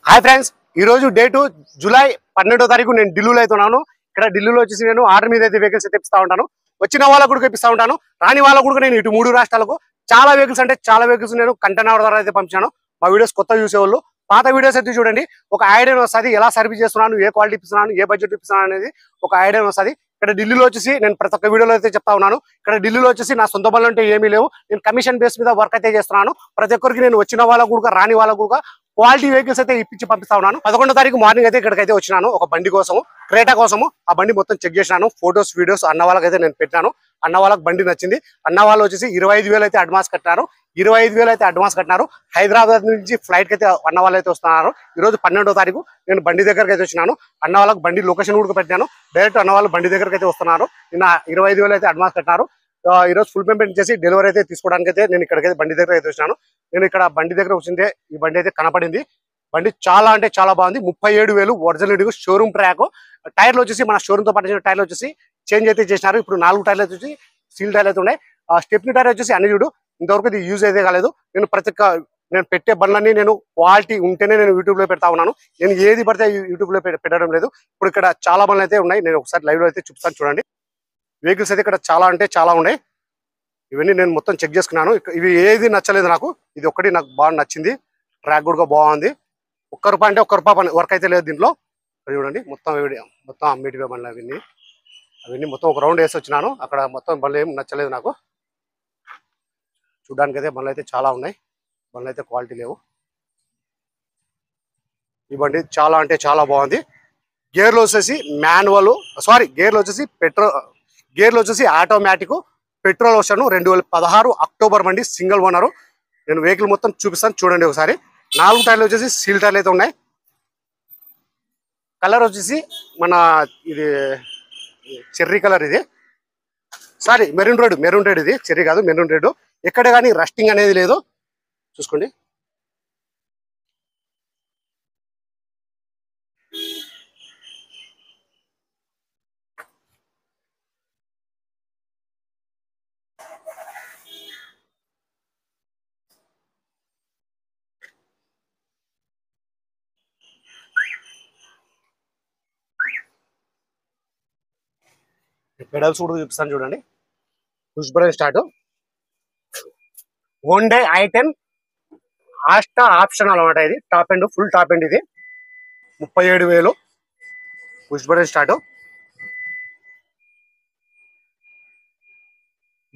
Hi friends, ఈ రోజు date July 12వ తారీఖు. నేను ఢిల్లీలో అయితే ఉన్నాను. ఇక్కడ ఢిల్లీలో వచ్చేసి నేను ఆర్డర్ మీద అయితే వెహికల్స్ అయితే ఇప్పిస్తా ఉంటాను. వచ్చిన వాళ్ళకు కూడా ఇప్పిస్తా ఉంటాను, రాని వాళ్ళకు కూడా నేను ఇటు 3 రాష్ట్రాలకు చాలా వెహికల్స్ అంటే చాలా వెహికల్స్ నేను కంటైనర్ ద్వారా అయితే పంపించాను. మా వీడియోస్ కొత్త చూసేవాళ్ళు పాత వీడియోస్ అయితే చూడండి, ఒక ఐడియా వస్తుంది. ఎలా సర్వీస్ చేస్తున్నాను, ఏ క్వాలిటీ ఇస్తున్నాను, ఏ బడ్జెట్ ఇస్తున్నాను అనేది ఒక ఐడియా వస్తుంది. ఇక్కడ ఢిల్లీలో వచ్చేసి నేను ప్రతి ఒక్క వీడియోలో అయితే చెప్తా ఉన్నాను. ఇక్కడ ఢిల్లీలో వచ్చేసి నా సొంత పనులు అంటే ఏమీ లేవు. నేను కమిషన్ బేస్ మీద వర్క్ అయితే చేస్తున్నాను. ప్రతి ఒక్కరికి నేను వచ్చిన వాళ్ళకు కూడా రాని వాళ్ళకు కూడా క్వాలిటీ వెహికల్స్ అయితే ఇప్పించి పంపిస్తా ఉన్నాను. 11వ తారీఖు మార్నింగ్ అయితే ఇక్కడికైతే వచ్చినాను ఒక బండి కోసము, క్రేటా కోసము. ఆ బండి మొత్తం చెక్ చేసినాను, ఫొటోస్ వీడియోస్ అన్న వాళ్ళకైతే నేను పెట్టాను. అన్న వాళ్ళకి బండి నచ్చింది. అన్న వాళ్ళు వచ్చేసి 25,000 అయితే అడ్వాన్స్ కట్టినారు. 25,000 అయితే అడ్వాన్స్ కట్టినారు. హైదరాబాద్ నుంచి ఫ్లైట్ కి అయితే అన్న వాళ్ళు అయితే వస్తున్నారు. ఈ రోజు 12వ తారీఖు నేను బండి దగ్గరకు అయితే వచ్చినాను. అన్న వాళ్ళకి బండి లొకేషన్ కూడా పెట్టాను. డైరెక్ట్ అన్న వాళ్ళు బండి దగ్గరకు అయితే వస్తున్నారు. నిన్న 25,000 అయితే అడ్వాన్స్ కట్టినారు. ఈ రోజు ఫుల్ పేమెంట్ చేసి డెలివరీ అయితే తీసుకోవడానికి అయితే నేను ఇక్కడికైతే బండి దగ్గర అయితే వచ్చినాను. నేను ఇక్కడ బండి దగ్గర వచ్చిందే ఈ బండి అయితే కనపడింది. బండి చాలా అంటే చాలా బాగుంది. 37,000 ఒరిజినల్ షోరూమ్ ట్రాక్. టైర్లు వచ్చేసి మన షోరూమ్ తో పాటు టైర్లు వచ్చేసి చేంజ్ అయితే చేసినారు. ఇప్పుడు 4 టైర్లు వచ్చేసి స్టీల్ టైర్లు అయితే ఉన్నాయి. స్టెప్నీ టైర్ వచ్చేసి అన్ని చూడు, ఇంతవరకు ఇది యూజ్ అయితే కాలేదు. నేను పెట్టే బండ్లన్నీ నేను క్వాలిటీ ఉంటేనే నేను యూట్యూబ్ లో పెడతా ఉన్నాను. నేను ఏది పడితే యూట్యూబ్ లో పెట్టడం లేదు. ఇప్పుడు ఇక్కడ చాలా బండ్లు అయితే ఉన్నాయి. నేను ఒకసారి లైవ్ లో అయితే చూపిస్తాను చూడండి. వెహికల్స్ అయితే ఇక్కడ చాలా అంటే చాలా ఉన్నాయి. ఇవన్నీ నేను మొత్తం చెక్ చేసుకున్నాను. ఇవి ఏది నచ్చలేదు నాకు. ఇది ఒక్కటి నాకు బాగా నచ్చింది. ట్రాక్ కూడా బాగుంది. ₹1 అంటే ₹1 వర్క్ అయితే లేదు దీంట్లో. చూడండి మొత్తం అమ్మేటివే బండ్లు అవన్నీ మొత్తం ఒక రౌండ్ వేసి వచ్చినాను. అక్కడ మొత్తం బండ్లు ఏం నచ్చలేదు నాకు. చూడడానికి అయితే బండ్లు అయితే చాలా ఉన్నాయి. బండ్లు అయితే క్వాలిటీ లేవు. ఈ బండి చాలా అంటే చాలా బాగుంది. గేర్లు వచ్చేసి గేర్లు వచ్చేసి గేర్లు వచ్చేసి ఆటోమేటిక్ పెట్రోల్ వర్షన్ 2016 అక్టోబర్ బండి, సింగిల్ ఓనరు. నేను వెహికల్ మొత్తం చూపిస్తాను చూడండి ఒకసారి. 4 టైర్లు వచ్చేసి సీల్ టైర్లు అయితే ఉన్నాయి. కలర్ వచ్చేసి మన ఇది చెర్రీ కలర్. ఇది మెరూన్ రెడ్. ఇది చెర్రీ కాదు, మెరూన్ రెడ్. ఎక్కడ కానీ రస్టింగ్ అనేది లేదు. చూసుకోండి. పెడల్స్ కూడా చూపిస్తాను చూడండి. Push button start. Honda i10 Asta option అనమాట. ఇది top end, full top end. ఇది 37,000. Push button start.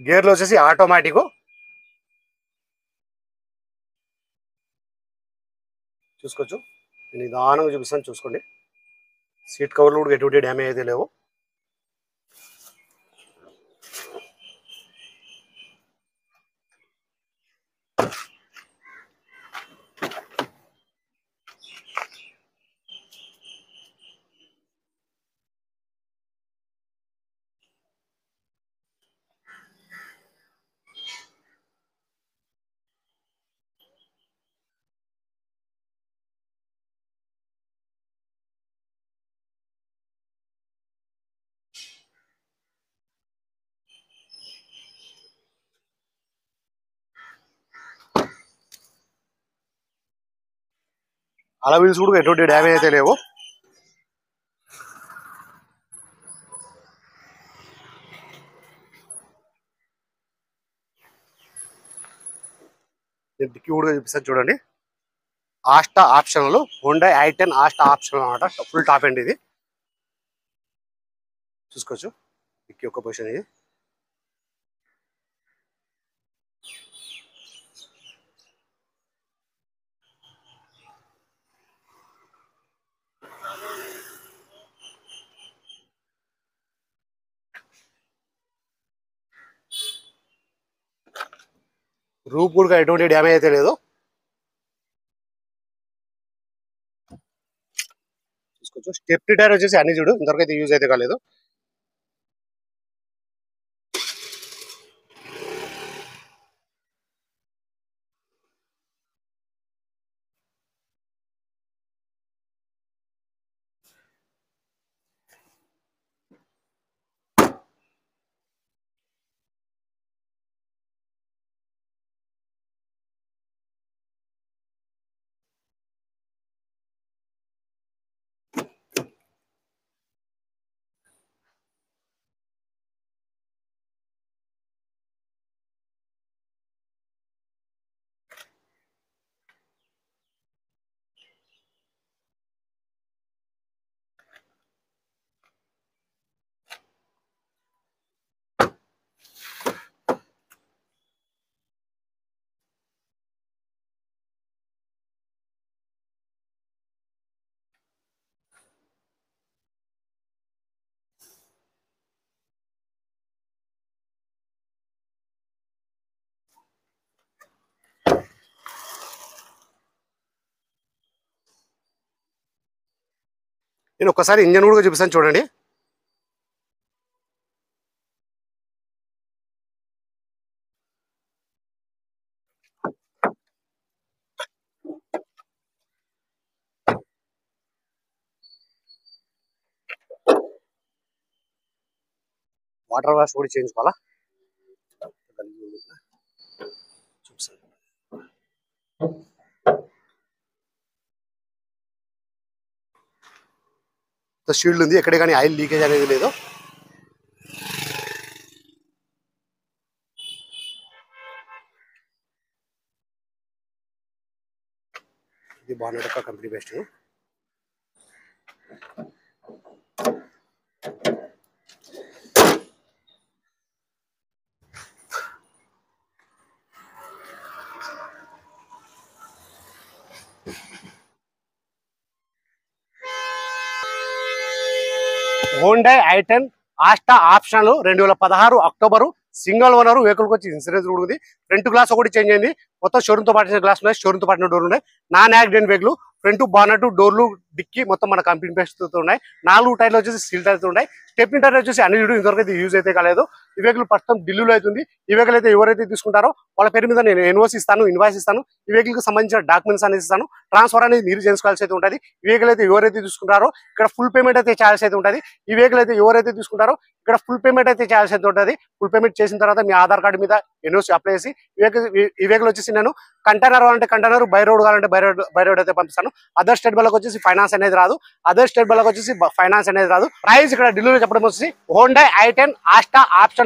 గేర్లు వచ్చేసి ఆటోమేటిక్. చూసుకోవచ్చు. నేను నిదానంగా చూపిస్తాను చూసుకోండి. సీట్ కవర్లు కూడా ఎటువంటి డ్యామేజ్ అయితే లేవు. అలా వీల్స్ కూడా ఎటువంటి డ్యామేజ్ అయితే లేవు. నేను డిక్కీ కూడా చూపిస్తాను చూడండి. Asta optional, Honda i10 Asta optional అనమాట. ఫుల్ టాప్ ఎండ్ ఇది. చూసుకోవచ్చు డిక్కీ ఒక పొజిషన్. ఇది రూప్ కూడా ఎటువంటి డ్యామేజ్ అయితే లేదు. చూసుకోవచ్చు. స్టెప్నీ టైర్ వచ్చేసి అన్ని చూడు, ఇంతవరకు అయితే యూజ్ అయితే కాలేదు. నేను ఒకసారి ఇంజన్ కూడా చూపిస్తాను చూడండి. వాటర్ వాష్ కూడా చేయించుకోవాలా చూపిస్తాను. షీల్డ్ ఉంది, ఎక్కడే కానీ ఆయిల్ లీకేజ్ అనేది లేదు. ఇది బాగున్నాడు company best. Honda i10 Asta optional 2016 October single owner vehicle వచ్చి ఇన్సూరెన్స్ కూడా ఉంది. ఫ్రంట్ గ్లాస్ ఒకటి చేంజ్ అయింది, మొత్తం షోరూమ్ తో పాటు గ్లాస్ ఉన్నాయి, షోరూమ్ తో పాటు డోర్లు ఉన్నాయి. Non accident vehicle, front bonnet డోర్లు డిక్కి మొత్తం మన కంపెనీ బెస్ట్ ఉన్నాయి. 4 టైర్లు వచ్చేసి సీల్ టైర్స్ ఉన్నాయి. స్టెప్నీ టైర్ వచ్చేసి అన్ని ఇంతవరకు అయితే యూజ్ అయితే కాలేదు. ఈ వెహికల్ ప్రస్తుతం ఢిల్లీలో అవుతుంది. ఈ వెహికల్ అయితే ఎవరైతే తీసుకుంటారో వాళ్ళ పేరు మీద నేను ఇన్వాయిస్ ఇస్తాను. ఈ వెహికల్ కి సంబంధించిన డాక్యుమెంట్స్ అనేది ఇస్తాను. ట్రాన్స్ఫర్ అనేది మీరు చేసుకోవాల్సి అయితే ఉంటుంది. ఈ వెహికల్ అయితే ఎవరైతే తీసుకుంటారో ఇక్కడ ఫుల్ పేమెంట్ అయితే చేయాల్సి అయితే ఉంటుంది. ఈ వెహికల్ అయితే ఎవరైతే తీసుకుంటారో ఇక్కడ ఫుల్ పేమెంట్ అయితే చేయాల్సి అయితే ఉంటుంది. ఫుల్ పేమెంట్ చేసిన తర్వాత మీ ఆధార్ కార్డు మీద ఎన్ఓసి అప్లై చేసి ఈ వెహికల్ వచ్చేసి నేను కంటైనర్ కావాలంటే కంటైనర్, బై రోడ్ కావాలంటే బై రోడ్ అయితే పంపిస్తాను. అదర్ స్టేట్ వాళ్ళకి వచ్చేసి ఫైనాన్స్ అనేది రాదు. ప్రైస్ ఇక్కడ ఢిల్లీలో చెప్పడం వచ్చేసి Honda i10 Asta option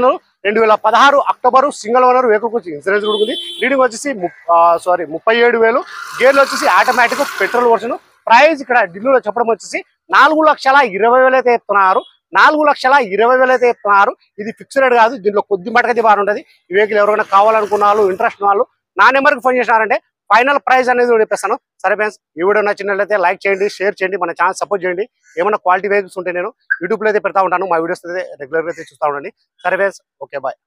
2016 October single owner vehicle వచ్చి ఇన్సూరెన్స్ కూడా ఉంది. రీడింగ్ వచ్చేసి 37,000. గేర్లు వచ్చేసి ఆటోమేటిక్ పెట్రోల్ వర్షన్. ప్రైస్ ఇక్కడ ఢిల్లీలో చెప్పడం వచ్చేసి 4,20,000 అయితే చెప్తున్నారు. 4,20,000 అయితే చెప్తున్నారు. ఇది ఫిక్స్డ్ రేట్ కాదు, దీంట్లో కొద్ది మటకైతే బాగా ఉంటుంది. ఈ వెహికల్ ఎవరైనా కావాలనుకున్న వాళ్ళు, ఇంట్రెస్ట్ ఉన్న వాళ్ళు నా నెంబర్కి ఫోన్ చేసినారంటే ఫైనల్ ప్రైస్ అనేది చెప్పేస్తాను. సరే ఫ్రెండ్స్, ఈ వీడియో నచ్చినట్లయితే లైక్ చేయండి, షేర్ చేయండి, మన ఛానల్ సపోర్ట్ చేయండి. ఏమైనా క్వాలిటీ వెహికల్స్ ఉంటే నేను యూట్యూబ్లో అయితే పెడతా ఉంటాను. మా వీడియోస్ అయితే రెగ్యులర్గా అయితే చూస్తూ ఉండండి. సరే ఫ్రెండ్స్, ఓకే బాయ్.